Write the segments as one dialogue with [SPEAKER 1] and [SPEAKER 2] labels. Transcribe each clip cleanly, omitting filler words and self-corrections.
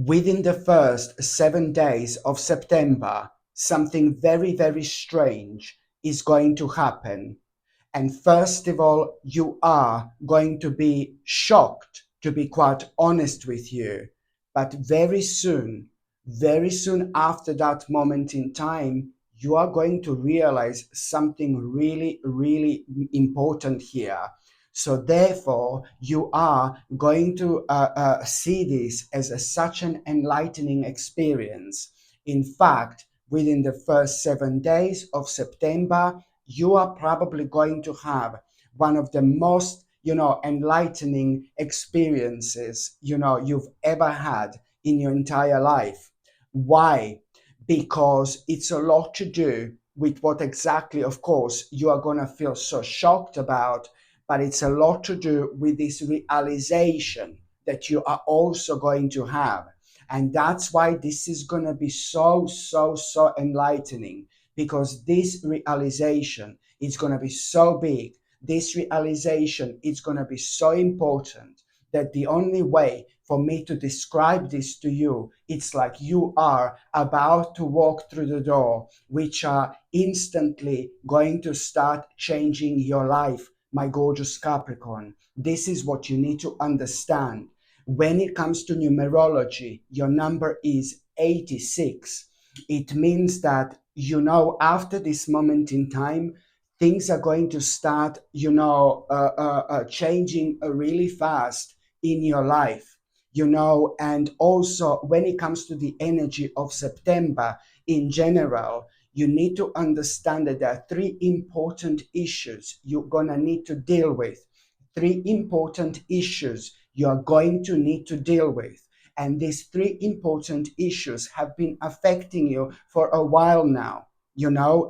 [SPEAKER 1] within the first 7 days of September, something very, very strange is going to happen. And first of all, you are going to be shocked, to be quite honest with you. But very soon after that moment in time, you are going to realize something really, really important here. So therefore, you are going to see this as such an enlightening experience. In fact, within the first 7 days of September, you are probably going to have one of the most, enlightening experiences, you've ever had in your entire life. Why? Because it's a lot to do with what exactly, of course, you are going to feel so shocked about, but it's a lot to do with this realization that you are also going to have. And that's why this is going to be so, so, so enlightening, because this realization is going to be so big. This realization is going to be so important that the only way for me to describe this to you, it's like you are about to walk through the door, which are instantly going to start changing your life, my gorgeous Capricorn. This is what you need to understand. When it comes to numerology, your number is 86. It means that, after this moment in time, things are going to start, changing really fast in your life, and also when it comes to the energy of September in general, you need to understand that there are three important issues you're going to need to deal with. Three important issues you are going to need to deal with. And these three important issues have been affecting you for a while now,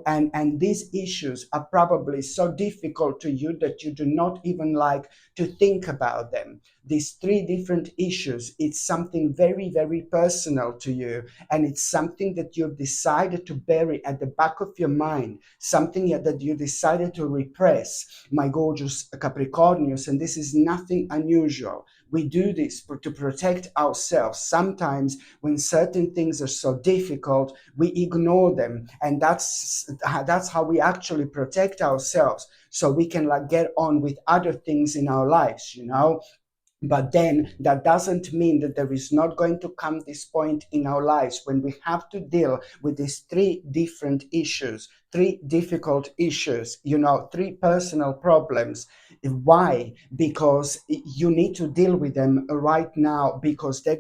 [SPEAKER 1] and these issues are probably so difficult to you that you do not even like to think about them. These three different issues, it's something very, very personal to you, and it's something that you've decided to bury at the back of your mind, something that you decided to repress, my gorgeous Capricornius, and this is nothing unusual. We do this to protect ourselves. Sometimes when certain things are so difficult, we ignore them, and that's how we actually protect ourselves, so we can like get on with other things in our lives, but then that doesn't mean that there is not going to come this point in our lives when we have to deal with these three different issues, three difficult issues, three personal problems. Why? Because you need to deal with them right now, because they're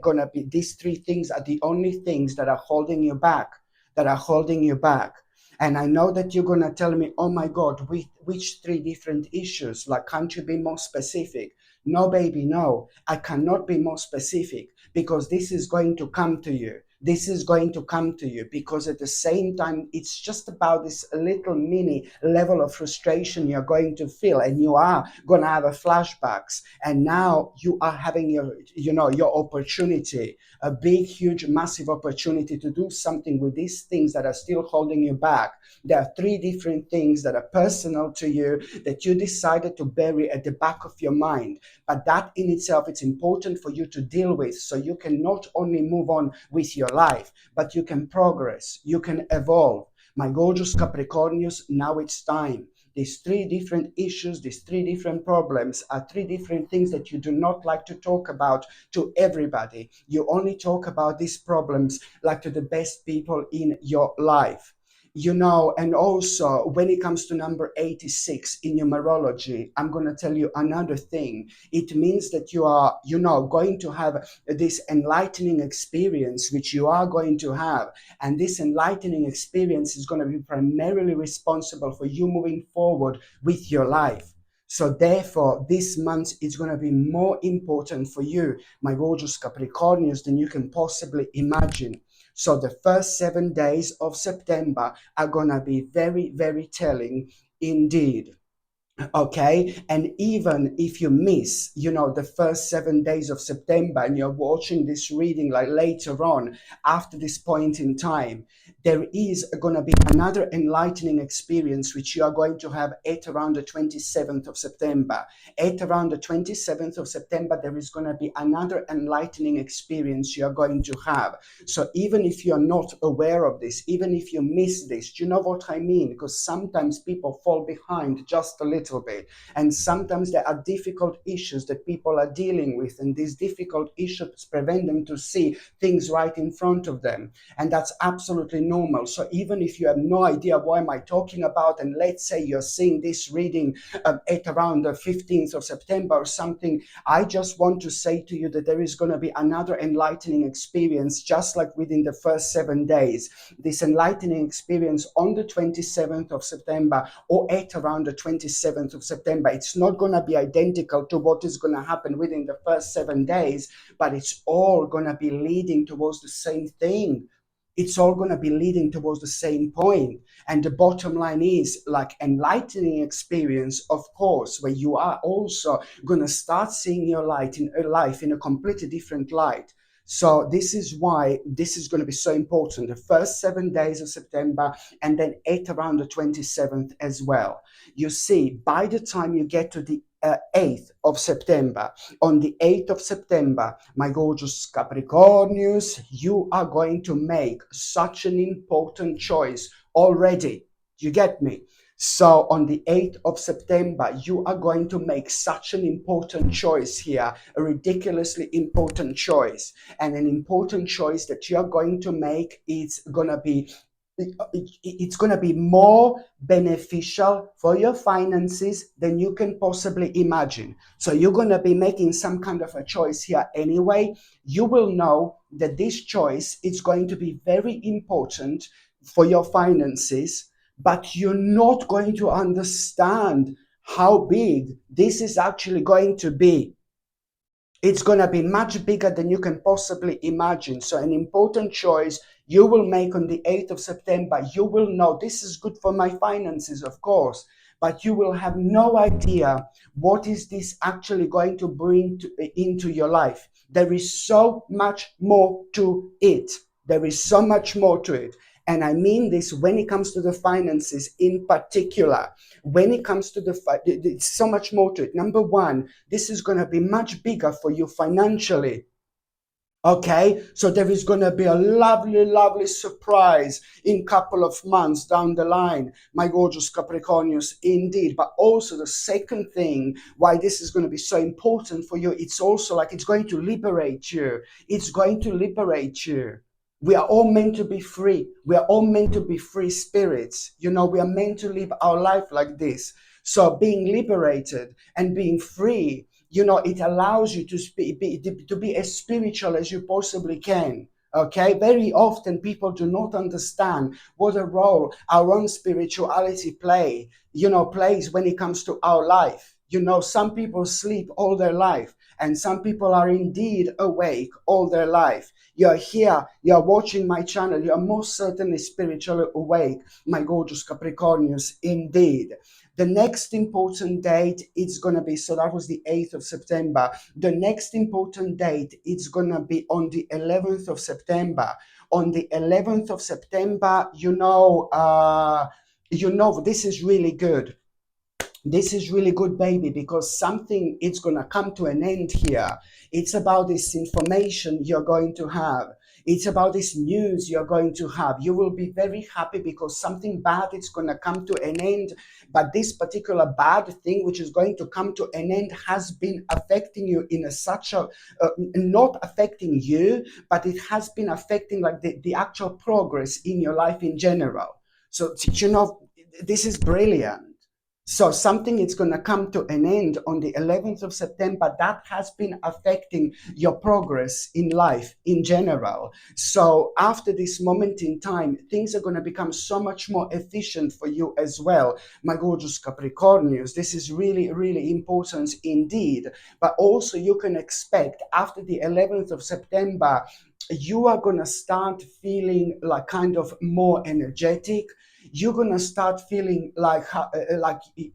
[SPEAKER 1] gonna be, these three things are the only things that are holding you back, that are holding you back. And I know that you're gonna tell me, oh my God, which three different issues? Like, can't you be more specific? No, baby, no, I cannot be more specific, because this is going to come to you. This is going to come to you because at the same time, it's just about this little mini level of frustration you're going to feel, and you are going to have a flashbacks. And now you are having your opportunity, a big, huge, massive opportunity to do something with these things that are still holding you back. There are three different things that are personal to you that you decided to bury at the back of your mind. But that in itself, it's important for you to deal with, so you can not only move on with your life, but you can progress, you can evolve. My gorgeous Capricornius, now it's time. These three different issues, these three different problems are three different things that you do not like to talk about to everybody. You only talk about these problems like to the best people in your life. And also when it comes to number 86 in numerology, I'm going to tell you another thing. It means that you are, going to have this enlightening experience, which you are going to have. And this enlightening experience is going to be primarily responsible for you moving forward with your life. So therefore, this month is going to be more important for you, my gorgeous Capricornians, than you can possibly imagine. So the first 7 days of September are going to be very, very telling indeed. Okay, and even if you miss, the first 7 days of September, and you're watching this reading like later on, after this point in time, there is going to be another enlightening experience which you are going to have at around the 27th of September. At around the 27th of September, there is going to be another enlightening experience you are going to have. So even if you're not aware of this, even if you miss this, do you know what I mean? Because sometimes people fall behind just a little bit, and sometimes there are difficult issues that people are dealing with, and these difficult issues prevent them to see things right in front of them, and that's absolutely normal. So even if you have no idea what am I talking about, and let's say you're seeing this reading at around the 15th of September or something, I just want to say to you that there is going to be another enlightening experience, just like within the first 7 days. This enlightening experience on the 27th of September or at around the 27th of September. It's not going to be identical to what is going to happen within the first 7 days, but it's all going to be leading towards the same thing. It's all going to be leading towards the same point. And the bottom line is like enlightening experience, of course, where you are also going to start seeing your life in a completely different light. So this is why this is going to be so important. The first 7 days of September, and then at around the 27th as well. You see, by the time you get to the 8th of September, on the 8th of September, my gorgeous Capricornius, you are going to make such an important choice already. You get me? So on the 8th of September, you are going to make such an important choice here, a ridiculously important choice. And an important choice that you're going to make is going to be it's going to be more beneficial for your finances than you can possibly imagine. So you're going to be making some kind of a choice here anyway. You will know that this choice is going to be very important for your finances, but you're not going to understand how big this is actually going to be. It's going to be much bigger than you can possibly imagine. So an important choice you will make on the 8th of September. You will know this is good for my finances, of course, but you will have no idea what is this actually going to bring into your life. There is so much more to it. There is so much more to it. And I mean this when it comes to the finances in particular. When it comes to it's so much more to it. Number one, this is going to be much bigger for you financially. Okay, so there is going to be a lovely, lovely surprise in a couple of months down the line, my gorgeous Capricornius, indeed. But also the second thing, why this is going to be so important for you, it's also like it's going to liberate you. It's going to liberate you. We are all meant to be free. We are all meant to be free spirits. We are meant to live our life like this. So being liberated and being free, it allows you to be as spiritual as you possibly can. Okay, very often people do not understand what a role our own spirituality plays when it comes to our life. Some people sleep all their life, and some people are indeed awake all their life. You're here, you're watching my channel, you're most certainly spiritually awake, my gorgeous Capricornius, indeed. The next important date, it's going to be, so that was the 8th of September. The next important date, it's going to be on the 11th of September. On the 11th of September, this is really good. This is really good, baby, because something is going to come to an end here. It's about this information you're going to have. It's about this news you're going to have. You will be very happy because something bad is going to come to an end. But this particular bad thing, which is going to come to an end, has been affecting you in not affecting you, but it has been affecting like the actual progress in your life in general. So, this is brilliant. So something is going to come to an end on the 11th of September that has been affecting your progress in life in general. So after this moment in time, things are going to become so much more efficient for you as well, my gorgeous Capricornius. This is really, really important indeed. But also you can expect after the 11th of September, you are going to start feeling like kind of more energetic. you're gonna start feeling like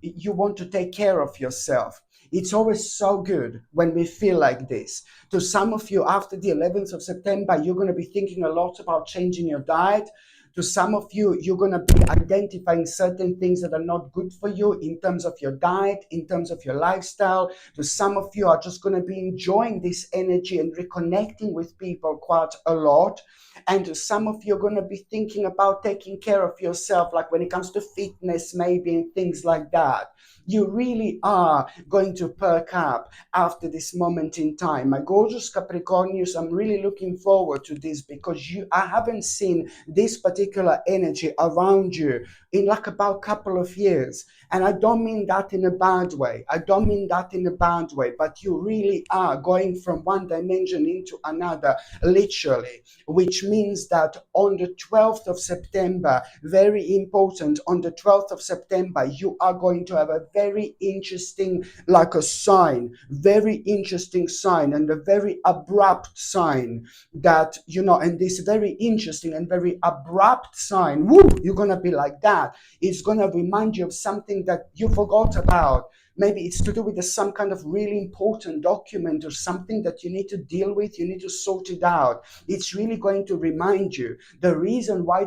[SPEAKER 1] you want to take care of yourself. It's always so good when we feel like this. To some of you, after the 11th of September, you're going to be thinking a lot about changing your diet. To some of you, you're going to be identifying certain things that are not good for you in terms of your diet, in terms of your lifestyle. To some of you are just going to be enjoying this energy and reconnecting with people quite a lot. And to some of you are going to be thinking about taking care of yourself, like when it comes to fitness, maybe, and things like that. You really are going to perk up after this moment in time. My gorgeous Capricornius, I'm really looking forward to this, because I haven't seen this particular energy around you in like about a couple of years. And I don't mean that in a bad way. I don't mean that in a bad way, but you really are going from one dimension into another, literally, which means that on the 12th of September, very important, on the 12th of September, you are going to have a very interesting, like a sign, very interesting sign, and a very abrupt sign that, and this very interesting and very abrupt sign, woo, you're going to be like that. It's going to remind you of something that you forgot about. Maybe it's to do with some kind of really important document or something that you need to deal with. You need to sort it out. It's really going to remind you the reason why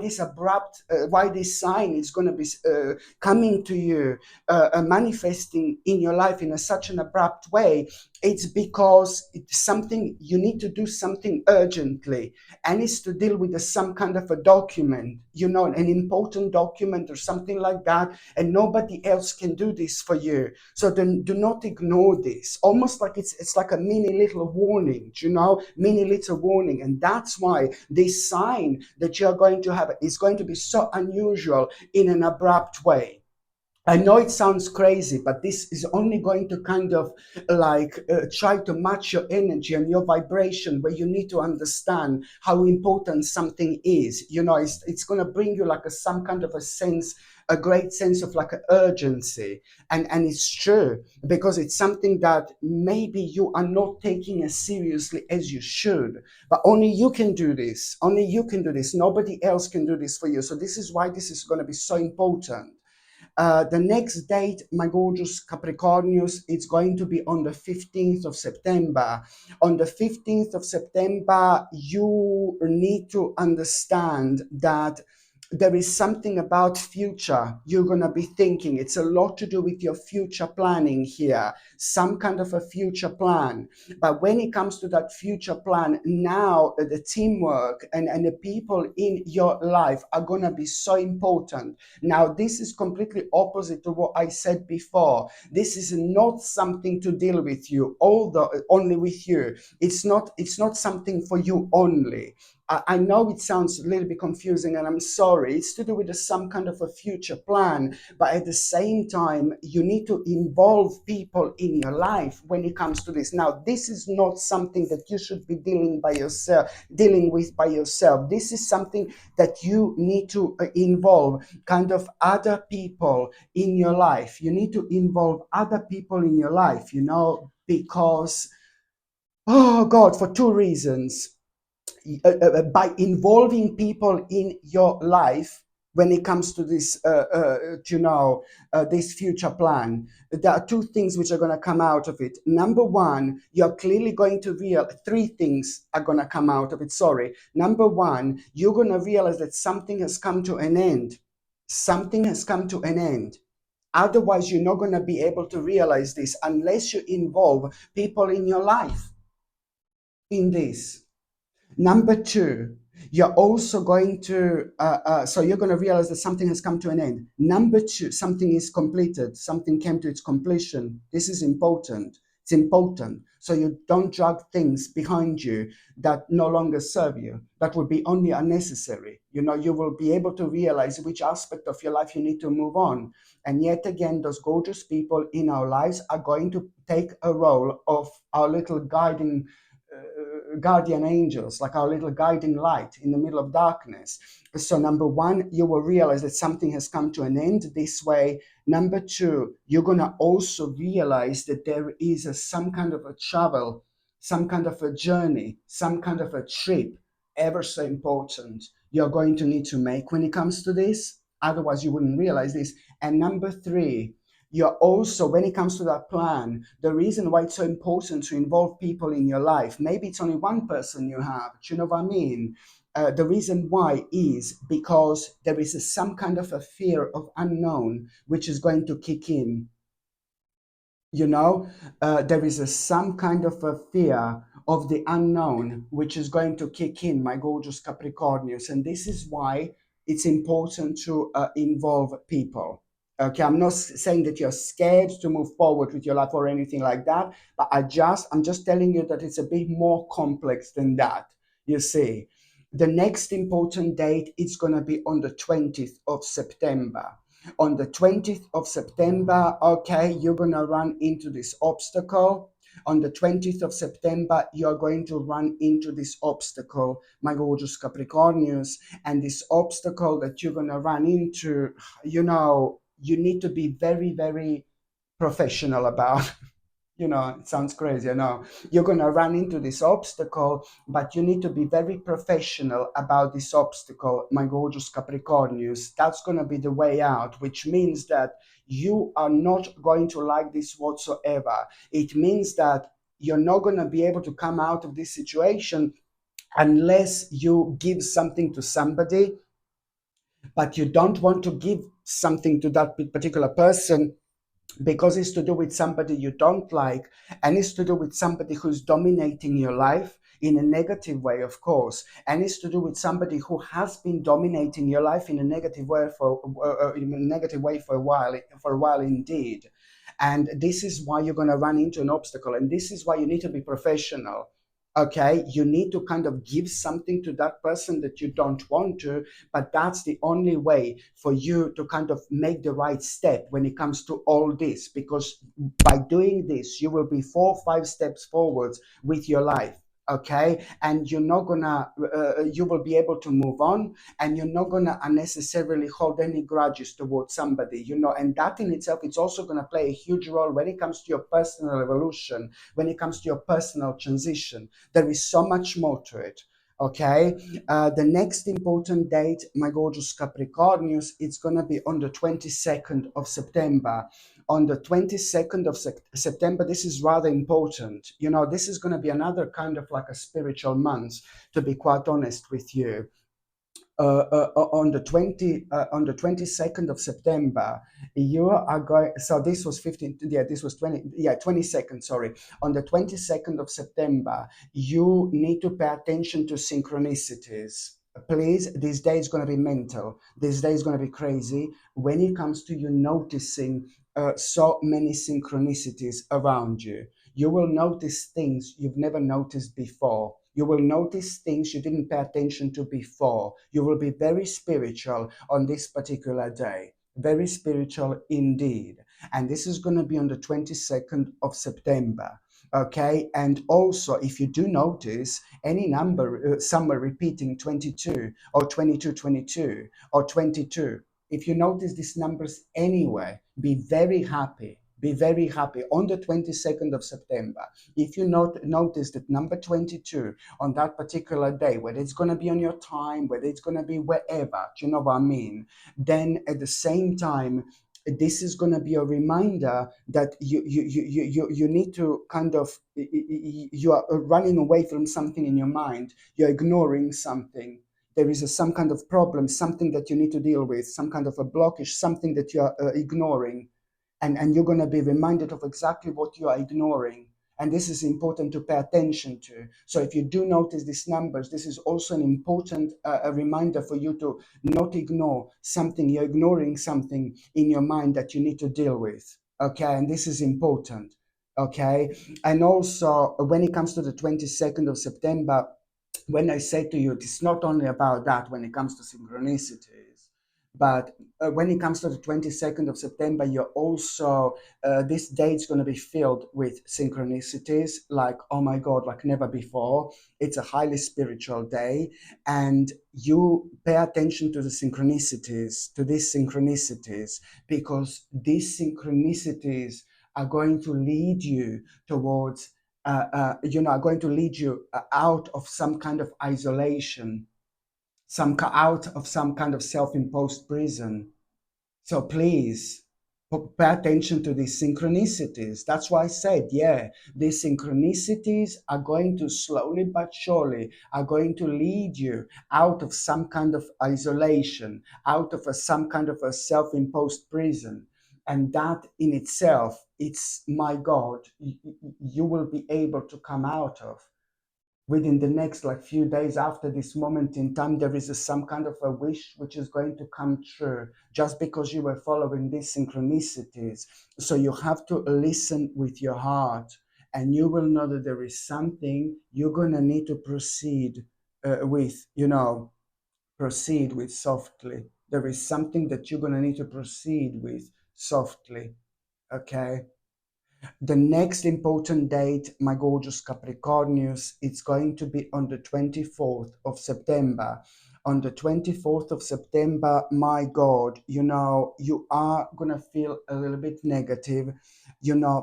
[SPEAKER 1] why this sign is going to be coming to you, manifesting in your life in such an abrupt way. It's because it's something you need to do, something urgently, and it's to deal with some kind of a document, an important document or something like that, and nobody else can do this for you. So then do not ignore this. Almost like it's like a mini little warning, mini little warning. And that's why this sign that you're going to have is going to be so unusual in an abrupt way. I know it sounds crazy, but this is only going to kind of try to match your energy and your vibration, where you need to understand how important something is. It's going to bring you like some kind of a great sense of like an urgency. And it's true, because it's something that maybe you are not taking as seriously as you should. But only you can do this. Only you can do this. Nobody else can do this for you. So this is why this is going to be so important. The next date, my gorgeous Capricornius, it's going to be on the 15th of September. On the 15th of September, you need to understand that there is something about future you're going to be thinking. It's a lot to do with your future planning here, some kind of a future plan. But when it comes to that future plan, now the teamwork and the people in your life are going to be so important. Now, this is completely opposite to what I said before. This is not something to deal with you, although only with you. It's not something for you only. I know it sounds a little bit confusing, and I'm sorry. It's to do with some kind of a future plan, but at the same time, you need to involve people in your life when it comes to this. Now, this is not something that you should be dealing with by yourself. This is something that you need to involve kind of other people in your life. You need to involve other people in your life, because, oh God, for two reasons. By involving people in your life when it comes to this this future plan, there are two things which are going to come out of it. Number one, you're clearly going to three things are going to come out of it. Sorry. Number one, you're going to realize that something has come to an end. Something has come to an end. Otherwise, you're not going to be able to realize this unless you involve people in your life in this. Number two, you're also going to, so you're going to realize that something has come to an end. Number two, something is completed. Something came to its completion. This is important. It's important. So you don't drag things behind you that no longer serve you. That would be only unnecessary. You will be able to realize which aspect of your life you need to move on. And yet again, those gorgeous people in our lives are going to take a role of our little guardian angels, like our little guiding light in the middle of darkness. So number one, you will realize that something has come to an end this way. Number two, you're going to also realize that there is some kind of a travel, some kind of a journey, some kind of a trip, ever so important, you're going to need to make when it comes to this. Otherwise, you wouldn't realize this. And number three, you're also, when it comes to that plan, the reason why it's so important to involve people in your life, maybe it's only one person you have, do you know what I mean? The reason why is because there is some kind of a fear of unknown which is going to kick in. You know, there is some kind of a fear of the unknown which is going to kick in, my gorgeous Capricornius, and this is why it's important to involve people. Okay, I'm not saying that you're scared to move forward with your life or anything like that, but I'm just telling you that it's a bit more complex than that. You see, the next important date is going to be on the 20th of September. On the 20th of September, okay, you're going to run into this obstacle. On the 20th of September, you're going to run into this obstacle, my gorgeous Capricornius. And this obstacle that you're going to run into, you need to be very, very professional about. It sounds crazy, I know. You're going to run into this obstacle, but you need to be very professional about this obstacle, my gorgeous Capricornius. That's going to be the way out, which means that you are not going to like this whatsoever. It means that you're not going to be able to come out of this situation unless you give something to somebody, but you don't want to give something to that particular person because it's to do with somebody you don't like, and it's to do with somebody who's dominating your life in a negative way, of course, and it's to do with somebody who has been dominating your life in a negative way for a while indeed. And this is why you're going to run into an obstacle, and this is why you need to be professional. Okay, you need to kind of give something to that person that you don't want to, but that's the only way for you to kind of make the right step when it comes to all this, because by doing this, you will be 4 or 5 steps forwards with your life. Okay, and you will be able to move on, and you're not gonna unnecessarily hold any grudges towards somebody, and that in itself, it's also gonna play a huge role when it comes to your personal evolution, when it comes to your personal transition. There is so much more to it. Okay, the next important date, my gorgeous Capricornius, it's going to be on the 22nd of September. On the 22nd of September, this is rather important. This is going to be another kind of like a spiritual month, to be quite honest with you. On the 22nd of September, you are going. So this was 15. Yeah, this was 20. Yeah, 22nd. Sorry. On the 22nd of September, you need to pay attention to synchronicities. Please, this day is going to be mental. This day is going to be crazy when it comes to you noticing so many synchronicities around you. You will notice things you've never noticed before. You will notice things you didn't pay attention to before. You will be very spiritual on this particular day. Very spiritual indeed. And this is going to be on the 22nd of September. Okay. And also, if you do notice any number, somewhere repeating 22 or 22, 22 or 22, if you notice these numbers anyway, be very happy. Be very happy on the 22nd of September. If you notice that number 22 on that particular day, whether it's going to be on your time, whether it's going to be wherever, do you know what I mean? Then at the same time, this is going to be a reminder that you need to kind of, you are running away from something in your mind. You're ignoring something. There is some kind of problem, something that you need to deal with, some kind of a blockage, something that you are ignoring, and you're going to be reminded of exactly what you are ignoring. And this is important to pay attention to. So if you do notice these numbers, this is also an important a reminder for you to not ignore something. You're ignoring something in your mind that you need to deal with. Okay, and this is important. Okay, and also when it comes to the 22nd of September, when I say to you, it's not only about that when it comes to synchronicities, but when it comes to the 22nd of September, you're also, this date's going to be filled with synchronicities like, oh my God, like never before. It's a highly spiritual day, and you pay attention to the synchronicities, to these synchronicities, because these synchronicities are going to lead you towards are going to lead you out of some kind of isolation, out of some kind of self-imposed prison. So please pay attention to these synchronicities. That's why I said, yeah, these synchronicities are going to slowly but surely are going to lead you out of some kind of isolation, out of some kind of a self-imposed prison. And that in itself, it's, my God, you will be able to come out of within the next like few days after this moment in time. There is some kind of a wish which is going to come true just because you were following these synchronicities. So you have to listen with your heart, and you will know that there is something you're going to need to proceed with, proceed with softly. There is something that you're going to need to proceed with softly. Okay. The next important date, my gorgeous Capricornius, it's going to be on the 24th of September. On the 24th of September, my God, you are going to feel a little bit negative.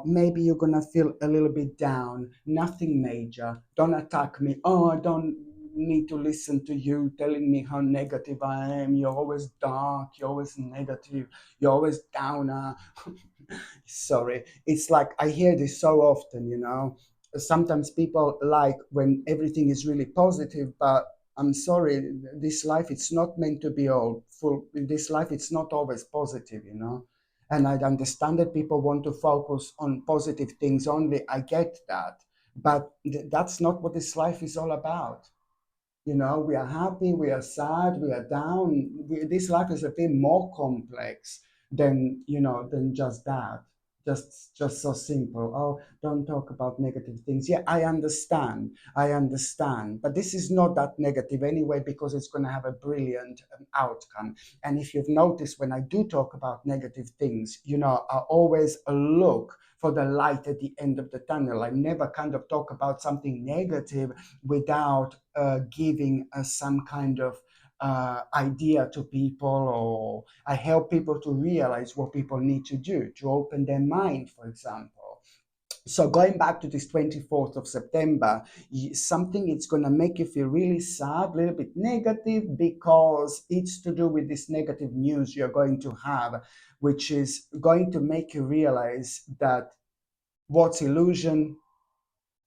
[SPEAKER 1] Maybe you're going to feel a little bit down. Nothing major. Don't attack me. Oh, I don't need to listen to you telling me how negative I am. You're always dark. You're always negative. You're always downer. Sorry, it's like I hear this so often. Sometimes people like when everything is really positive, but I'm sorry, this life it's not meant to be all full. This life it's not always positive. And I understand that people want to focus on positive things only. I get that, but that's not what this life is all about. We are happy, we are sad, we are down. This life is a bit more complex than just that. Just so simple. Oh, don't talk about negative things. Yeah, I understand, but this is not that negative anyway, because it's going to have a brilliant outcome. And if you've noticed, when I do talk about negative things, I always look for the light at the end of the tunnel. I never kind of talk about something negative without giving some kind of idea to people, or I help people to realize what people need to do to open their mind, for example. So going back to this 24th of September, something it's going to make you feel really sad, a little bit negative, because it's to do with this negative news you're going to have, which is going to make you realize that what's illusion,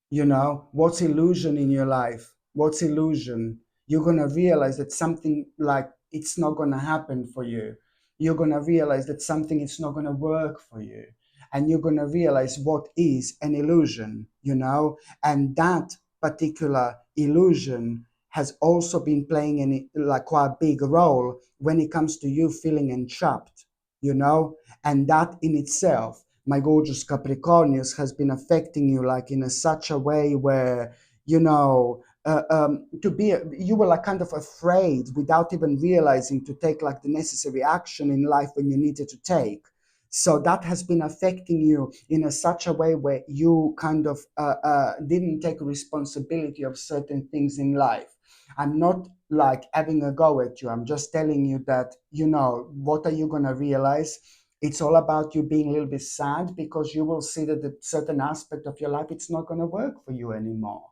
[SPEAKER 1] what's illusion in your life, what's illusion. You're going to realize that something like it's not going to happen for you. You're going to realize that something is not going to work for you, and you're going to realize what is an illusion. And that particular illusion has also been playing like quite a big role when it comes to you feeling entrapped, and that in itself, my gorgeous Capricornius, has been affecting you like in such a way where, you were like kind of afraid without even realizing to take like the necessary action in life when you needed to take. So that has been affecting you in such a way where you kind of didn't take responsibility of certain things in life. I'm not like having a go at you. I'm just telling you that, what are you going to realize? It's all about you being a little bit sad, because you will see that the certain aspect of your life, it's not going to work for you anymore.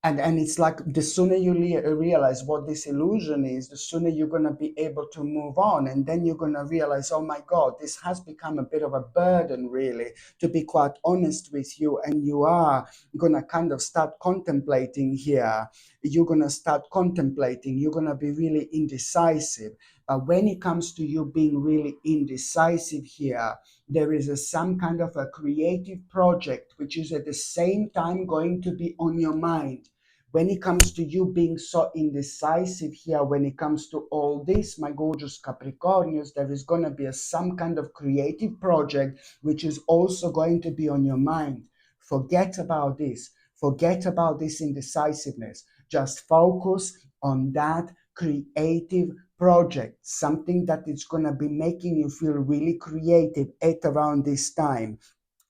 [SPEAKER 1] And it's like the sooner you realize what this illusion is, the sooner you're going to be able to move on. And then you're going to realize, oh my God, this has become a bit of a burden, really, to be quite honest with you. And you are going to kind of start contemplating here. You're going to start contemplating. You're going to be really indecisive. But when it comes to you being really indecisive here, there is some kind of a creative project which is at the same time going to be on your mind. When it comes to you being so indecisive here, when it comes to all this, my gorgeous Capricornius, there is going to be some kind of creative project which is also going to be on your mind. Forget about this. Forget about this indecisiveness. Just focus on that creative project, something that is going to be making you feel really creative at around this time.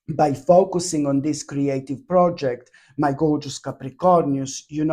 [SPEAKER 1] by focusing on this creative project, my gorgeous Capricornius, you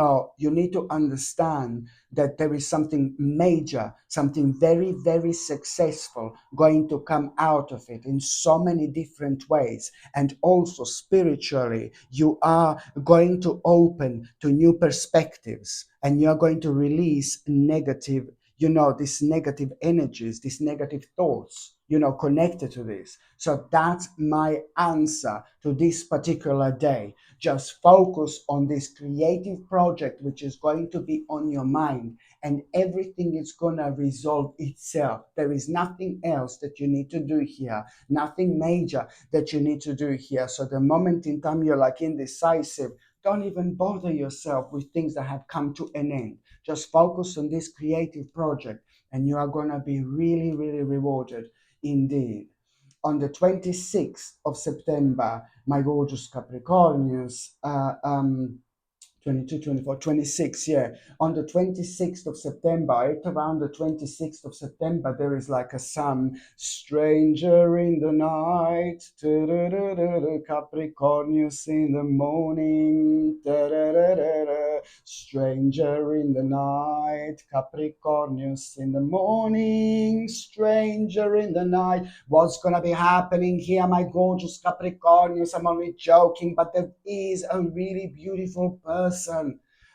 [SPEAKER 1] need to understand that there is something major, something very, very successful going to come out of it in so many different ways. And also spiritually, you are going to open to new perspectives, and you're going to release negative, these negative energies, these negative thoughts, connected to this. So that's my answer to this particular day. Just focus on this creative project, which is going to be on your mind, and everything is going to resolve itself. There is nothing else that you need to do here, nothing major that you need to do here. So the moment in time you're like indecisive, don't even bother yourself with things that have come to an end. Just focus on this creative project, and you are going to be really, really rewarded indeed. On the 26th of September, my gorgeous Capricornius, 22, 24, 26, yeah. On the 26th of September, right around the 26th of September, there is like a sun, stranger in the night, Capricornius in the morning, stranger in the night, Capricornius in the morning, stranger in the night. What's gonna be happening here, my gorgeous Capricornius? I'm only joking, but there is a really beautiful person,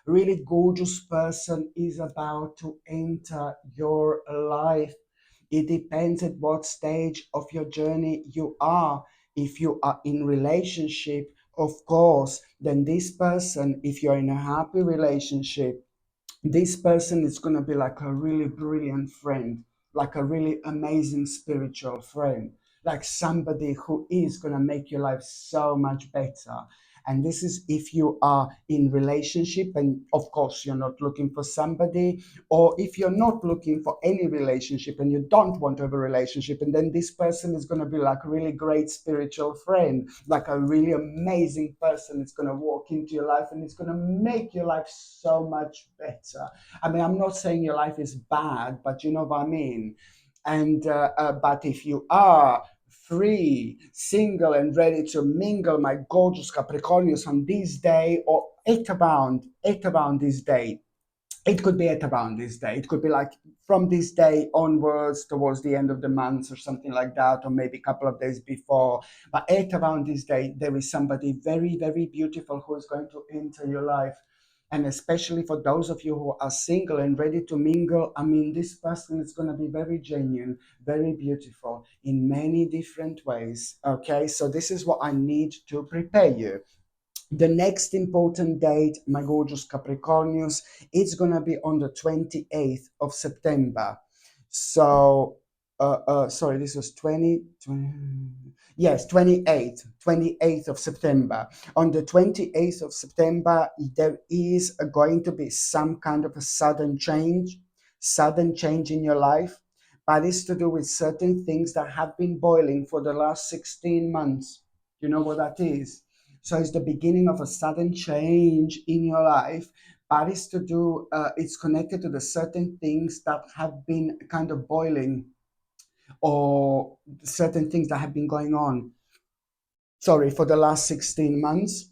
[SPEAKER 1] really gorgeous person is about to enter your life. It depends at what stage of your journey you are. If you are in relationship, of course, then this person, if you're in a happy relationship, this person is going to be like a really brilliant friend, like a really amazing spiritual friend, like somebody who is going to make your life so much better. And this is if you are in relationship, and of course you're not looking for somebody, or if you're not looking for any relationship and you don't want to have a relationship, and then this person is going to be like a really great spiritual friend, like a really amazing person. It's going to walk into your life and it's going to make your life so much better. I mean, I'm not saying your life is bad, but you know what I mean. And but if you are free, single, and ready to mingle, my gorgeous Capricornius, on this day, or at around this day, it could be at around this day. It could be like from this day onwards towards the end of the month or something like that, or maybe a couple of days before. But at around this day, there is somebody very, very beautiful who is going to enter your life. And especially for those of you who are single and ready to mingle, I mean, this person is going to be very genuine, very beautiful in many different ways. Okay, so this is what I need to prepare you. The next important date, my gorgeous Capricornius, it's gonna be on the 28th of September. So, sorry, this was 20, yes, 28th of September. On the 28th of September, there is going to be some kind of a sudden change in your life, but it's to do with certain things that have been boiling for the last 16 months. You know what that is? So it's the beginning of a sudden change in your life, but it's connected to the certain things that have been kind of boiling, or certain things that have been going on, sorry, for the last 16 months.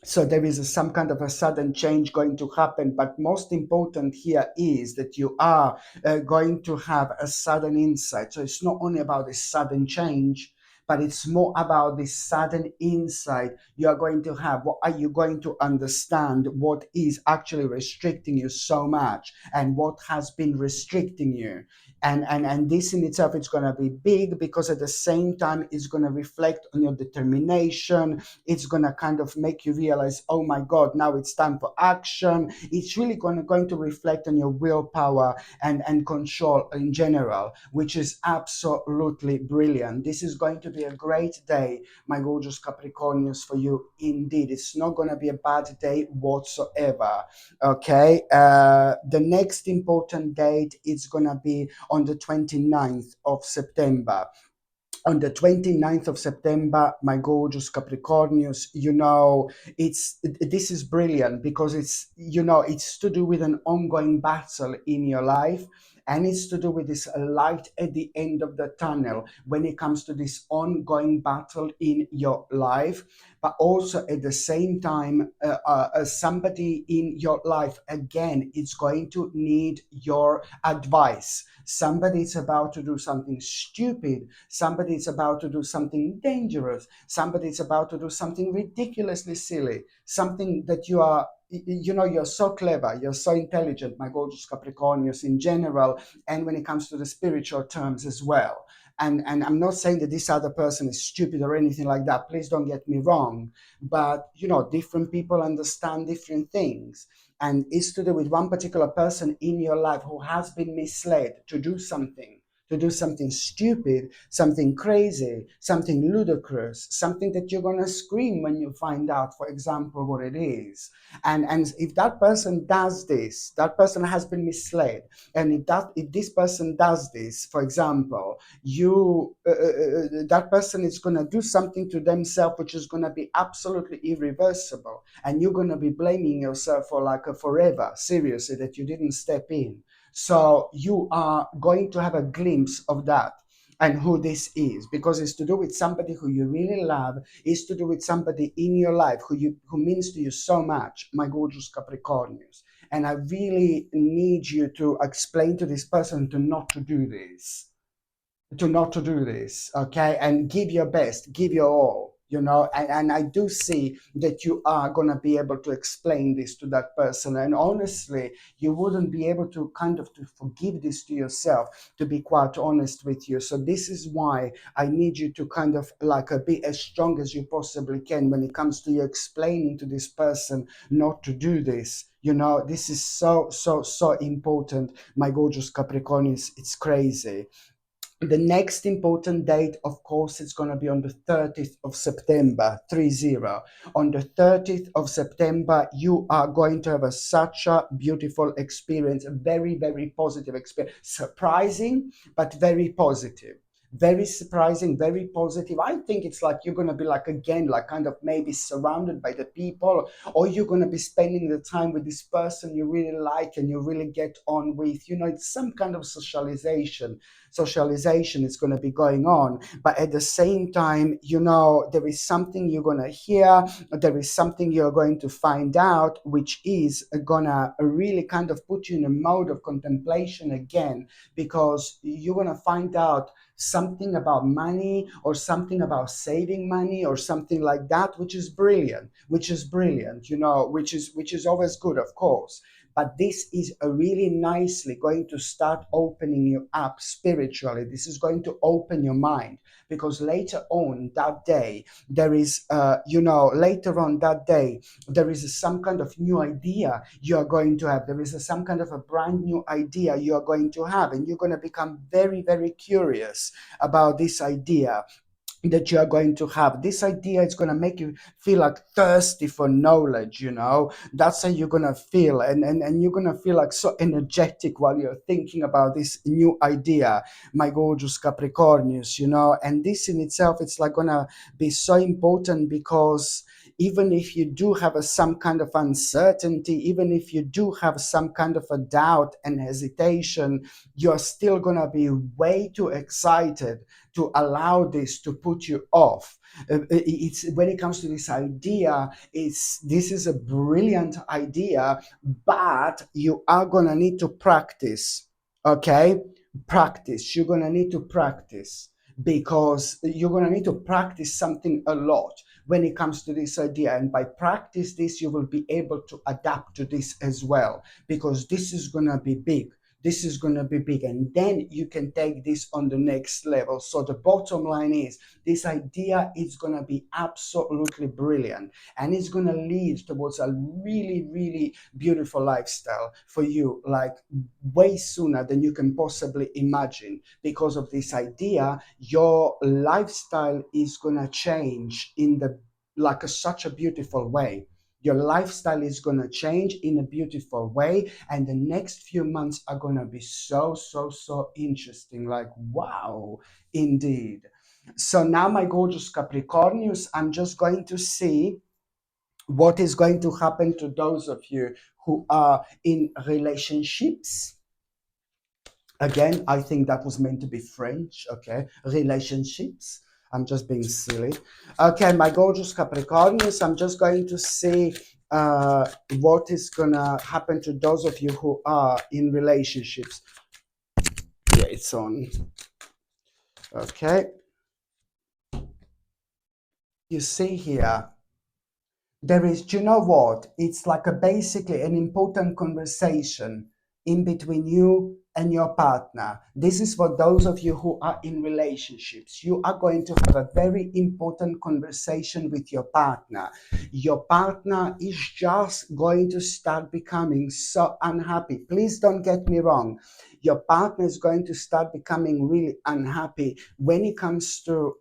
[SPEAKER 1] So there is some kind of a sudden change going to happen, but most important here is that you are going to have a sudden insight. So it's not only about this sudden change, but it's more about this sudden insight you are going to have. What are you going to understand? What is actually restricting you so much, and what has been restricting you? And this in itself is going to be big, because at the same time it's going to reflect on your determination. It's going to kind of make you realize, oh my God, now it's time for action. It's really going to reflect on your willpower and control in general, which is absolutely brilliant. This is going to be a great day, my gorgeous Capricornius, for you indeed. It's not going to be a bad day whatsoever. Okay, the next important date is going to be on the 29th of September. On the 29th of September, my gorgeous Capricornius, this is brilliant, because it's to do with an ongoing battle in your life. and it's to do with this light at the end of the tunnel when it comes to this ongoing battle in your life. But also at the same time, somebody in your life again is going to need your advice. Somebody is about to do something stupid, somebody is about to do something dangerous, somebody is about to do something ridiculously silly, something that you are, you know, you're so clever, you're so intelligent, my gorgeous Capricornius, in general, and when it comes to the spiritual terms as well. And I'm not saying that this other person is stupid or anything like that, please don't get me wrong, but you know, different people understand different things, and it's to do with one particular person in your life who has been misled to do something, to do something stupid, something crazy, something ludicrous, something that you're going to scream when you find out, for example, what it is. And if that person does this, that person has been misled. And if this person does this, for example, that person is going to do something to themselves which is going to be absolutely irreversible, and you're going to be blaming yourself for like a forever, seriously, that you didn't step in. So you are going to have a glimpse of that and who this is, because it's to do with somebody who you really love. It's to do with somebody in your life who means to you so much, my gorgeous Capricornius. And I really need you to explain to this person to not to do this, okay, and give your best, give your all, you know. And I do see that you are going to be able to explain this to that person, and honestly, you wouldn't be able to kind of to forgive this to yourself, to be quite honest with you. So this is why I need you to kind of like be as strong as you possibly can when it comes to you explaining to this person not to do this. You know, this is so important, my gorgeous Capricorn. It's crazy. The next important date, of course, it's going to be on the 30th of September, 30. On the 30th of September, you are going to have such a beautiful experience, a very, very positive experience. Surprising, but very positive. Very surprising, very positive. I think it's like you're going to be like, again, like kind of maybe surrounded by the people, or you're going to be spending the time with this person you really like and you really get on with. You know, it's some kind of socialization is going to be going on, but at the same time, you know, there is something you're going to hear, there is something you're going to find out, which is going to really kind of put you in a mode of contemplation again, because you're going to find out something about money or something about saving money or something like that, which is brilliant, you know, which is always good, of course. But this is a really nicely going to start opening you up spiritually. This is going to open your mind, because later on that day, there is, later on that day, there is some kind of new idea you are going to have. There is some kind of a brand new idea you are going to have, and you're going to become very, very curious about this idea that you are going to have. This idea is going to make you feel like thirsty for knowledge, you know. That's how you're going to feel, and you're going to feel like so energetic while you're thinking about this new idea, my gorgeous Capricornius, you know. And this in itself, it's like going to be so important, because even if you do have some kind of uncertainty, even if you do have some kind of a doubt and hesitation, you're still going to be way too excited to allow this to put you off. It's when it comes to this idea, this is a brilliant idea, but you are gonna need to practice. Okay, practice. You're gonna need to practice, because you're gonna need to practice something a lot when it comes to this idea, and by practice this, you will be able to adapt to this as well, because this is gonna be big. This is going to be big, and then you can take this on the next level. So the bottom line is, this idea is going to be absolutely brilliant, and it's going to lead towards a really, really beautiful lifestyle for you, like way sooner than you can possibly imagine. Because of this idea, your lifestyle is going to change in the such a beautiful way. Your lifestyle is going to change in a beautiful way, and the next few months are going to be so interesting. Like, wow, indeed. So now, my gorgeous Capricornius, I'm just going to see what is going to happen to those of you who are in relationships. Again, I think that was meant to be French, okay? Relationships. I'm just being silly. Okay, my gorgeous Capricornians, I'm just going to see what is gonna happen to those of you who are in relationships. Yeah, it's on. Okay, you see here, there is, do you know what? It's like a basically an important conversation in between you and your partner. This is for those of you who are in relationships. You are going to have a very important conversation with your partner. Your partner is just going to start becoming so unhappy. Please don't get me wrong. Your partner is going to start becoming really unhappy when it comes to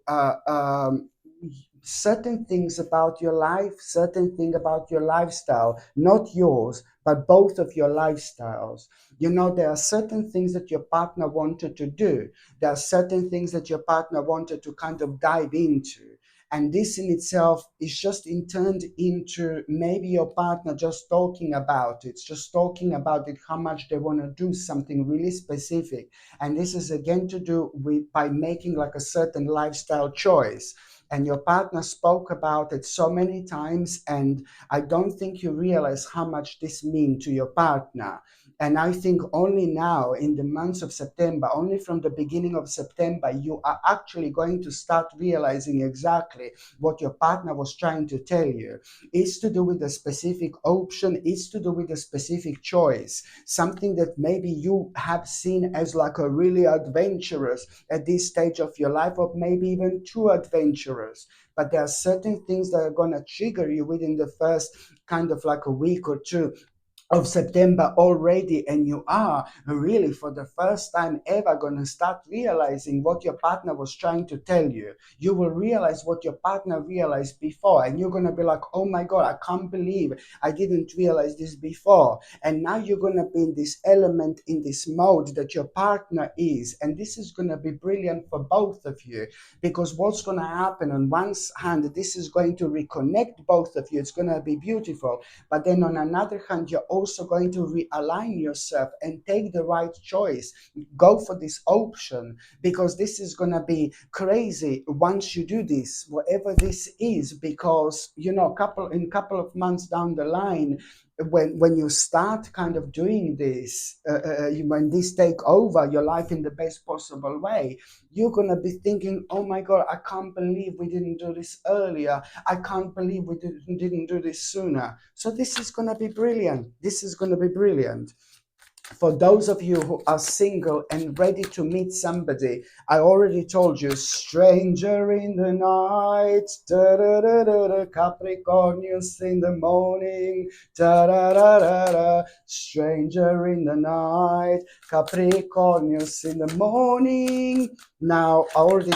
[SPEAKER 1] certain things about your life, certain thing about your lifestyle, not yours, but both of your lifestyles. You know, there are certain things that your partner wanted to do. There are certain things that your partner wanted to kind of dive into. And this in itself is just turned into maybe your partner just talking about it, just talking about it, how much they want to do something really specific. And this is again to do with by making like a certain lifestyle choice, and your partner spoke about it so many times, and I don't think you realize how much this means to your partner. And I think only now in the months of September, only from the beginning of September, you are actually going to start realizing exactly what your partner was trying to tell you. It's to do with a specific option, it's to do with a specific choice, something that maybe you have seen as like a really adventurous at this stage of your life, or maybe even too adventurous. But there are certain things that are going to trigger you within the first kind of like a week or two of September already, and you are really for the first time ever going to start realizing what your partner was trying to tell you. You will realize what your partner realized before, and you're going to be like, oh my God, I can't believe I didn't realize this before. And now you're going to be in this element, in this mode that your partner is, and this is going to be brilliant for both of you, because what's going to happen on one hand, this is going to reconnect both of you. It's going to be beautiful. But then on another hand, you're also going to realign yourself and take the right choice. Go for this option, because this is going to be crazy once you do this, whatever this is, because you know, couple of months down the line, when you start kind of doing this, when this take over your life in the best possible way, you're going to be thinking, oh my God, I can't believe we didn't do this earlier. I can't believe we didn't do this sooner. So this is going to be brilliant. This is going to be brilliant. For those of you who are single and ready to meet somebody, I already told you, stranger in the night, da da da da da, Capricornius in the morning, da da da da da, stranger in the night, Capricornius in the morning. Now, I already,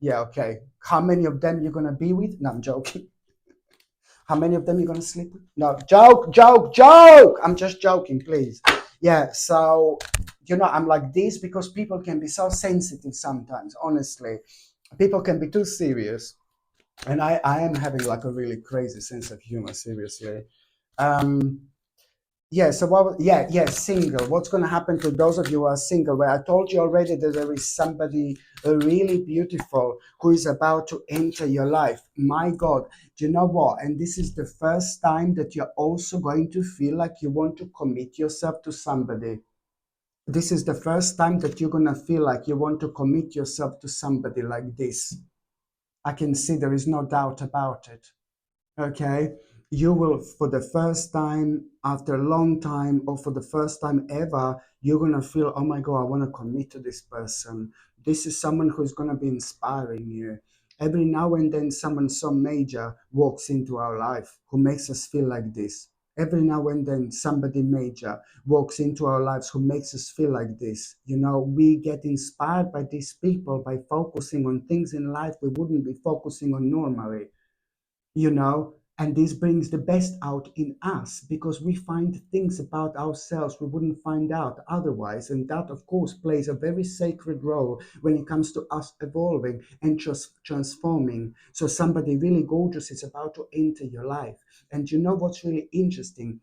[SPEAKER 1] yeah, okay. How many of them you're gonna be with? No, I'm joking. How many of them you're gonna sleep with? No, joke, joke, joke. I'm just joking, please. Yeah, so you know, I'm like this because people can be so sensitive sometimes, honestly. People can be too serious. And I am having like a really crazy sense of humor, seriously. Um, yeah, so single. What's going to happen to those of you who are single? Well, I told you already that there is somebody really beautiful who is about to enter your life. My God, do you know what? And this is the first time that you're also going to feel like you want to commit yourself to somebody. This is the first time that you're going to feel like you want to commit yourself to somebody like this. I can see there is no doubt about it. Okay, you will, for the first time after a long time, or for the first time ever, you're going to feel, oh my God, I want to commit to this person. This is someone who's going to be inspiring you. Every now and then someone so major walks into our life who makes us feel like this. Every now and then somebody major walks into our lives who makes us feel like this. You know, we get inspired by these people by focusing on things in life we wouldn't be focusing on normally, you know. And this brings the best out in us because we find things about ourselves we wouldn't find out otherwise, and that of course plays a very sacred role when it comes to us evolving and just transforming. So somebody really gorgeous is about to enter your life. And you know what's really interesting?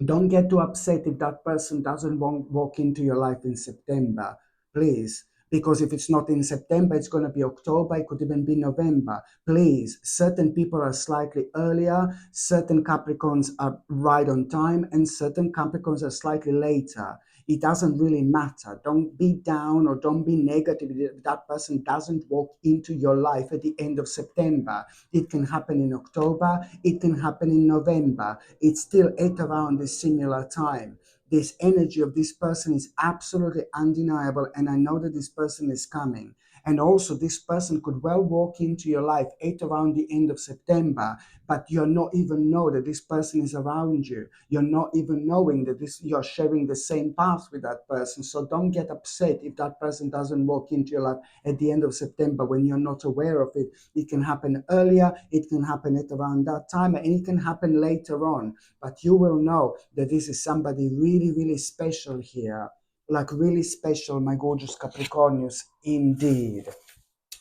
[SPEAKER 1] Don't get too upset if that person doesn't walk into your life in September, please. Because if it's not in September, it's going to be October, it could even be November. Please, certain people are slightly earlier, certain Capricorns are right on time, and certain Capricorns are slightly later. It doesn't really matter. Don't be down or don't be negative if that person doesn't walk into your life at the end of September. It can happen in October, it can happen in November. It's still at around this similar time. This energy of this person is absolutely undeniable, and I know that this person is coming. And also, this person could well walk into your life at around the end of September, but you're not even know that this person is around you. You're not even knowing that you're sharing the same path with that person. So don't get upset if that person doesn't walk into your life at the end of September when you're not aware of it. It can happen earlier, it can happen at around that time, and it can happen later on. But you will know that this is somebody really, really special here. Like really special, my gorgeous Capricornius, indeed.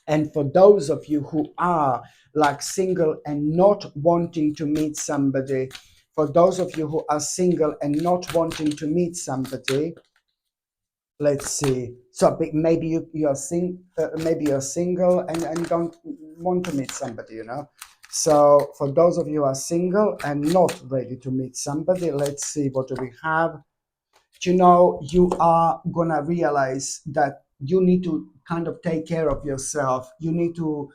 [SPEAKER 1] And for those of you who are like single and not wanting to meet somebody, for those of you who are single and not wanting to meet somebody, let's see. So maybe maybe you're single and don't want to meet somebody, you know. So for those of you who are single and not ready to meet somebody, let's see, what do we have? You know, you are gonna realize that you need to kind of take care of yourself. You need to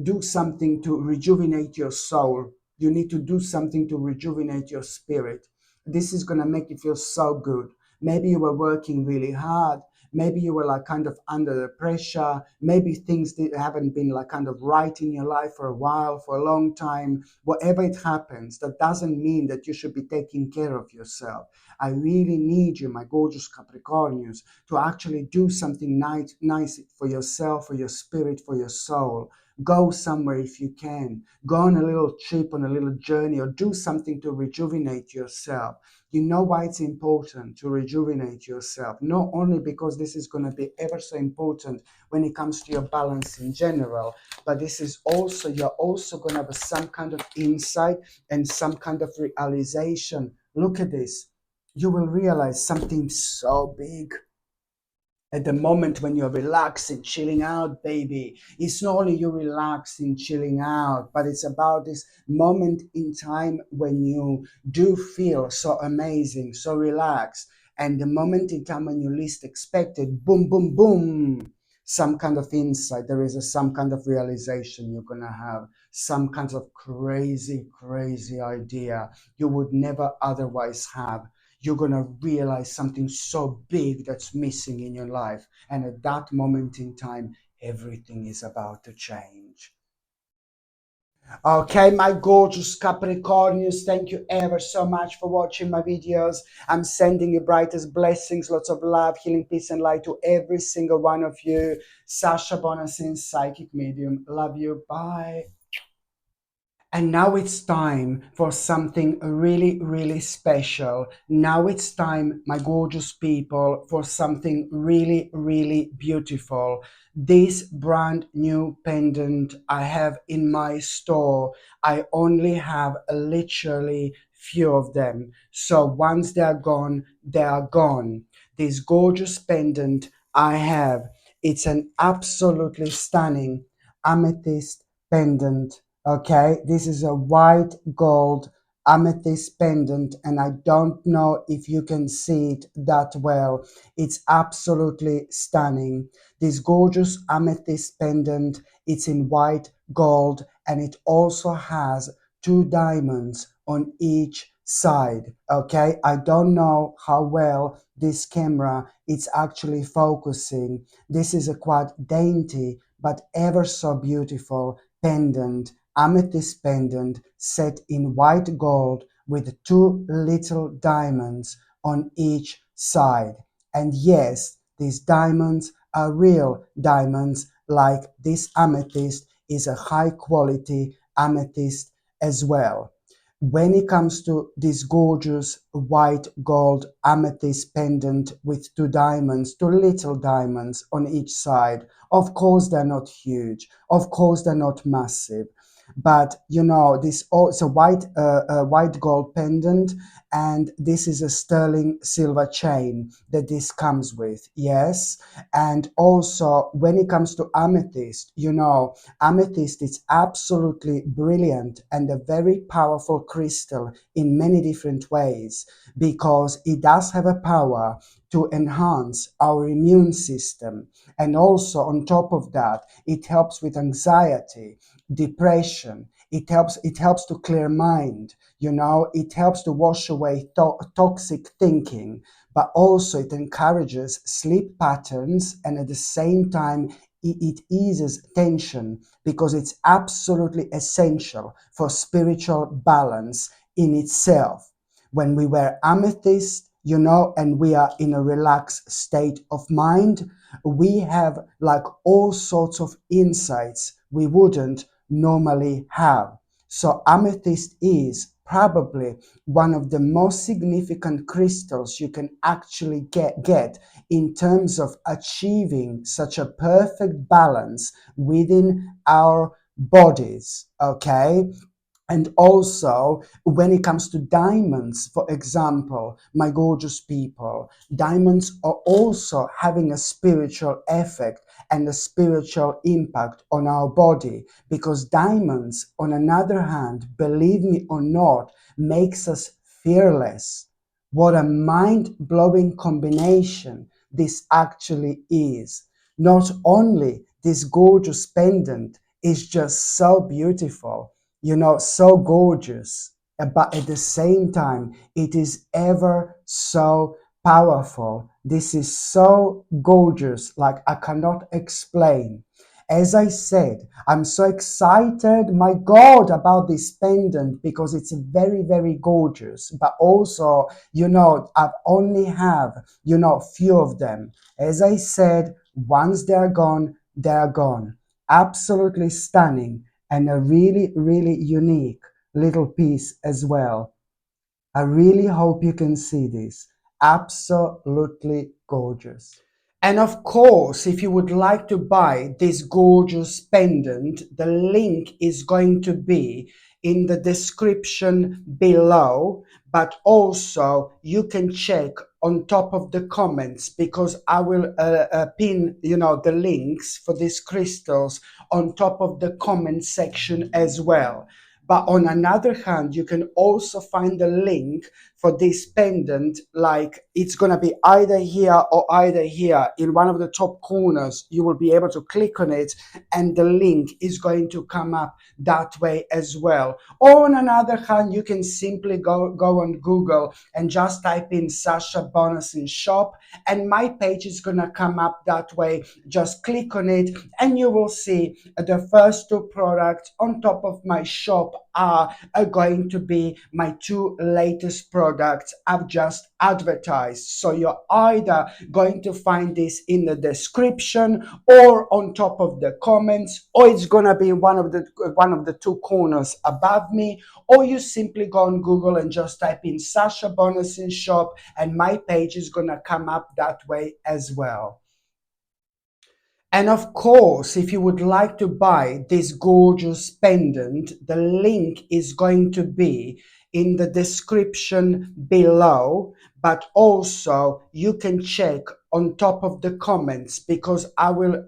[SPEAKER 1] do something to rejuvenate your soul. You need to do something to rejuvenate your spirit. This is going to make you feel so good. Maybe you were working really hard. Maybe you were like kind of under the pressure. Maybe things haven't been like kind of right in your life for a while, for a long time. Whatever it happens, that doesn't mean that you should be taking care of yourself. I really need you, my gorgeous Capricornians, to actually do something nice for yourself, for your spirit, for your soul. Go somewhere if you can. Go on a little trip, on a little journey, or do something to rejuvenate yourself. You know why it's important to rejuvenate yourself? Not only because this is going to be ever so important when it comes to your balance in general, but this is also, you're also going to have some kind of insight and some kind of realization. Look at this. You will realize something so big at the moment when you're relaxing, chilling out, baby. It's not only you relaxing, chilling out, but it's about this moment in time when you do feel so amazing, so relaxed. And the moment in time when you least expect it, boom, boom, boom, some kind of insight. There is some kind of realization you're going to have, some kind of crazy, crazy idea you would never otherwise have. You're going to realize something so big that's missing in your life. And at that moment in time, everything is about to change. Okay, my gorgeous Capricornius, thank you ever so much for watching my videos. I'm sending you brightest blessings, lots of love, healing, peace, and light to every single one of you. Sasha Bonasin, Psychic Medium. Love you. Bye. And now it's time for something really, really special. Now it's time, my gorgeous people, for something really, really beautiful. This brand new pendant I have in my store, I only have literally few of them. So once they are gone, they are gone. This gorgeous pendant I have, it's an absolutely stunning amethyst pendant. Okay, this is a white gold amethyst pendant, and I don't know if you can see it that well. It's absolutely stunning. This gorgeous amethyst pendant, it's in white gold, and it also has two diamonds on each side. Okay, I don't know how well this camera is actually focusing. This is a quite dainty but ever so beautiful pendant, amethyst pendant set in white gold with two little diamonds on each side. And yes, these diamonds are real diamonds, like this amethyst is a high quality amethyst as well. When it comes to this gorgeous white gold amethyst pendant with two diamonds, two little diamonds on each side, of course they're not huge, of course they're not massive. but you know, this also white gold pendant, and this is a sterling silver chain that this comes with. Yes. And also when it comes to amethyst, you know, amethyst is absolutely brilliant and a very powerful crystal in many different ways, because it does have a power to enhance our immune system. And also on top of that, it helps with anxiety, depression. It helps to clear mind. You know, it helps to wash away toxic thinking, but also it encourages sleep patterns, and at the same time it eases tension, because it's absolutely essential for spiritual balance in itself. When we wear amethyst, you know, and we are in a relaxed state of mind, we have like all sorts of insights we wouldn't normally have. So amethyst is probably one of the most significant crystals you can actually get in terms of achieving such a perfect balance within our bodies. Okay. And also, when it comes to diamonds, for example, my gorgeous people, diamonds are also having a spiritual effect and a spiritual impact on our body, because diamonds, on another hand, believe me or not, makes us fearless. What a mind-blowing combination this actually is. Not only this gorgeous pendant is just so beautiful, you know, so gorgeous, but at the same time, it is ever so powerful. This is so gorgeous, like I cannot explain. As I said, I'm so excited, my God, about this pendant, because it's very, very gorgeous. But also, you know, I only have, you know, few of them. As I said, once they're gone, they're gone. Absolutely stunning, and a really, really unique little piece as well. I really hope you can see this. Absolutely gorgeous. And of course, if you would like to buy this gorgeous pendant, the link is going to be in the description below, but also you can check on top of the comments, because I will pin, you know, the links for these crystals on top of the comment section as well. But on another hand, you can also find the link for this pendant, like it's going to be either here or either here in one of the top corners. You will be able to click on it, and the link is going to come up that way as well. Or on another hand, you can simply go on Google and just type in Sasha Bonasin shop, and my page is going to come up that way. Just click on it and you will see the first two products on top of my shop are going to be my two latest products I've just advertised. So you're either going to find this in the description or on top of the comments, or it's gonna be one of the two corners above me, or you simply go on Google and just type in Sasha Bonasin shop, and my page is gonna come up that way as well. And of course, if you would like to buy this gorgeous pendant, the link is going to be in the description below, but also you can check on top of the comments, because I will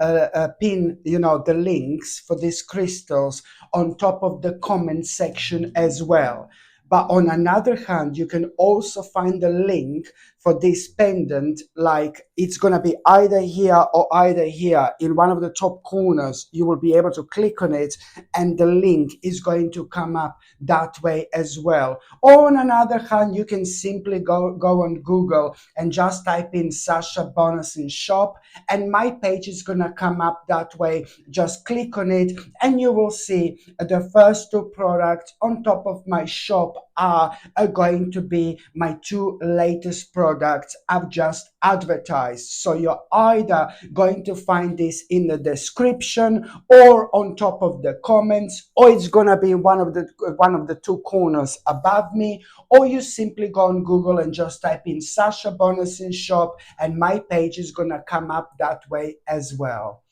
[SPEAKER 1] pin, you know, the links for these crystals on top of the comment section as well. But on another hand, you can also find the link for this pendant, like it's going to be either here or either here in one of the top corners. You will be able to click on it, and the link is going to come up that way as well. Or on another hand, you can simply go on Google and just type in Sasha Bonasin shop, and my page is going to come up that way. Just click on it and you will see the first two products on top of my shop are going to be my two latest products I've just advertised. So you're either going to find this in the description or on top of the comments, or it's gonna be one of the two corners above me, or you simply go on Google and just type in Sasha Bonasin shop, and my page is gonna come up that way as well.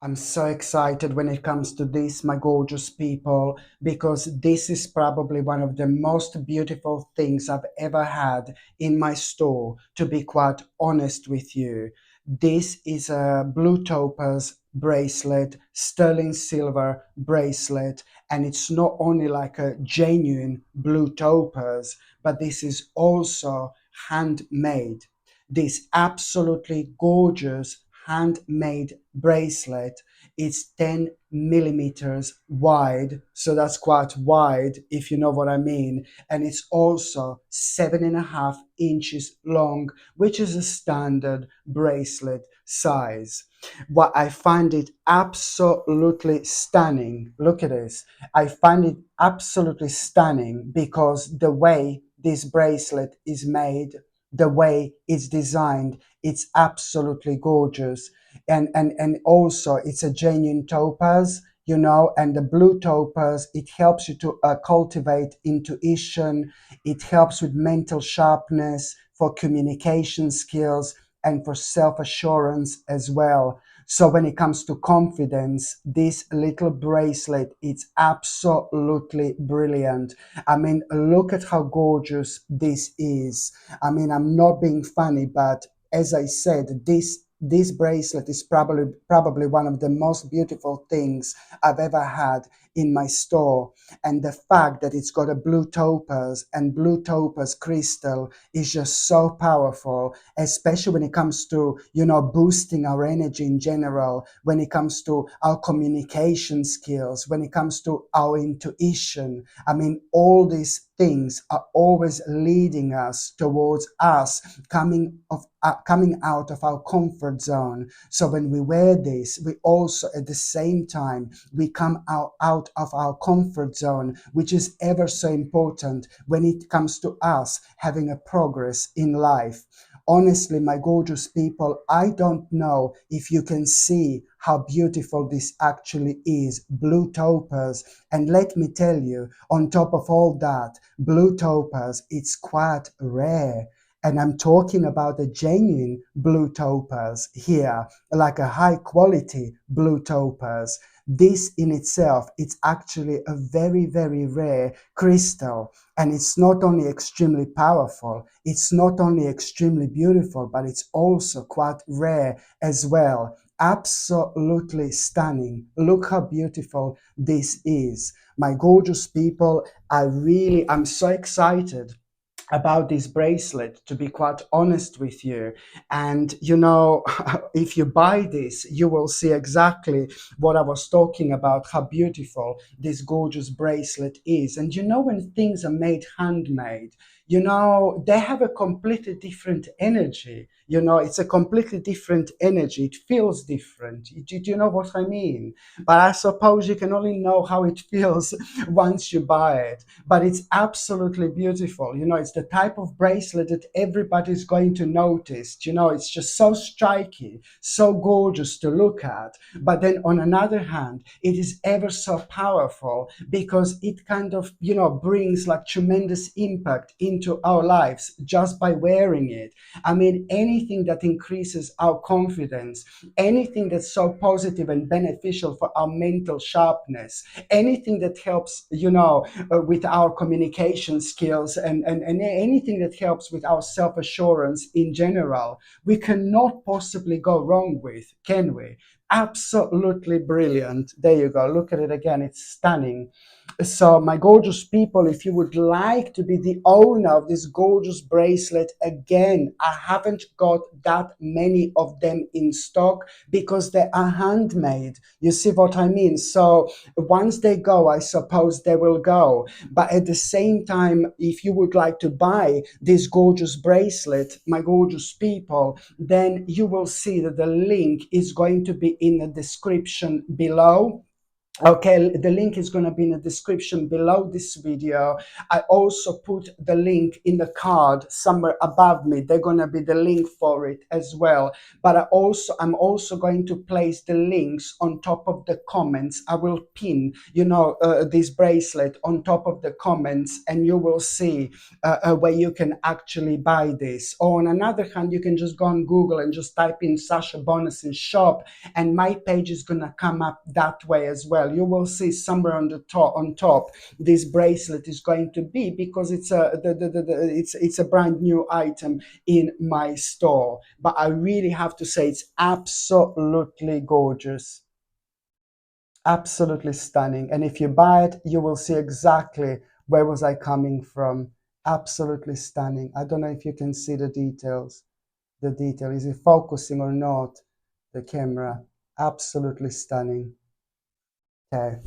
[SPEAKER 1] I'm so excited when it comes to this, my gorgeous people, because this is probably one of the most beautiful things I've ever had in my store, to be quite honest with you. This is a blue topaz bracelet, sterling silver bracelet, and it's not only like a genuine blue topaz, but this is also handmade. This absolutely gorgeous handmade bracelet is 10 millimeters wide, so that's quite wide if you know what I mean, and it's also 7.5 inches long, which is a standard bracelet size. What I find it absolutely stunning, look at this, I find it absolutely stunning because the way this bracelet is made, the way it's designed, it's absolutely gorgeous. And also it's a genuine topaz, you know, and the blue topaz, it helps you to cultivate intuition, it helps with mental sharpness, for communication skills, and for self-assurance as well. So when it comes to confidence, this little bracelet, it's absolutely brilliant. I mean, look at how gorgeous this is. I mean, I'm not being funny, but as I said, this bracelet is probably one of the most beautiful things I've ever had in my store. And the fact that it's got a blue topaz and blue topaz crystal is just so powerful, especially when it comes to, you know, boosting our energy in general, when it comes to our communication skills, when it comes to our intuition. I mean, all these things are always leading us towards us coming out of our comfort zone. So when we wear this, we also at the same time we come out of our comfort zone, which is ever so important when it comes to us having a progress in life. Honestly, my gorgeous people, I don't know if you can see how beautiful this actually is. Blue topaz. And let me tell you, on top of all that, blue topaz, it's quite rare. And I'm talking about a genuine blue topaz here, like a high quality blue topaz. This in itself, it's actually a very, very rare crystal. And it's not only extremely powerful, it's not only extremely beautiful, but it's also quite rare as well. Absolutely stunning. Look how beautiful this is. My gorgeous people, I'm so excited about this bracelet, to be quite honest with you. And you know, if you buy this, you will see exactly what I was talking about, how beautiful this gorgeous bracelet is. And you know, when things are made handmade, you know, they have a completely different energy. You know, it's a completely different energy, it feels different. Do you know what I mean? But I suppose you can only know how it feels once you buy it. But it's absolutely beautiful. You know, it's the type of bracelet that everybody's going to notice. You know, it's just so striking, so gorgeous to look at. But then on another hand, it is ever so powerful because it kind of, you know, brings like tremendous impact into our lives just by wearing it. I mean, anything that increases our confidence, anything that's so positive and beneficial for our mental sharpness, anything that helps, you know, with our communication skills, and anything that helps with our self-assurance in general, we cannot possibly go wrong with, can we? Absolutely brilliant. There you go. Look at it again. It's stunning. So, my gorgeous people, if you would like to be the owner of this gorgeous bracelet, again, I haven't got that many of them in stock because they are handmade. You see what I mean? So, once they go, I suppose they will go. But at the same time, if you would like to buy this gorgeous bracelet, my gorgeous people, then you will see that the link is going to be in the description below. Okay, the link is going to be in the description below this video. I also put the link in the card somewhere above me. They're going to be the link for it as well. But I'm also going to place the links on top of the comments. I will pin, this bracelet on top of the comments, and you will see where you can actually buy this. Or on another hand, you can just go on Google and just type in Sasha Bonus in shop, and my page is going to come up that way as well. You will see somewhere on top this bracelet is going to be, because it's it's a brand new item in my store. But I really have to say, it's absolutely gorgeous, absolutely stunning. And if you buy it, you will see exactly where was I coming from. Absolutely stunning. I don't know if you can see the details. The detail, is it focusing or not, the camera? Absolutely stunning. Okay.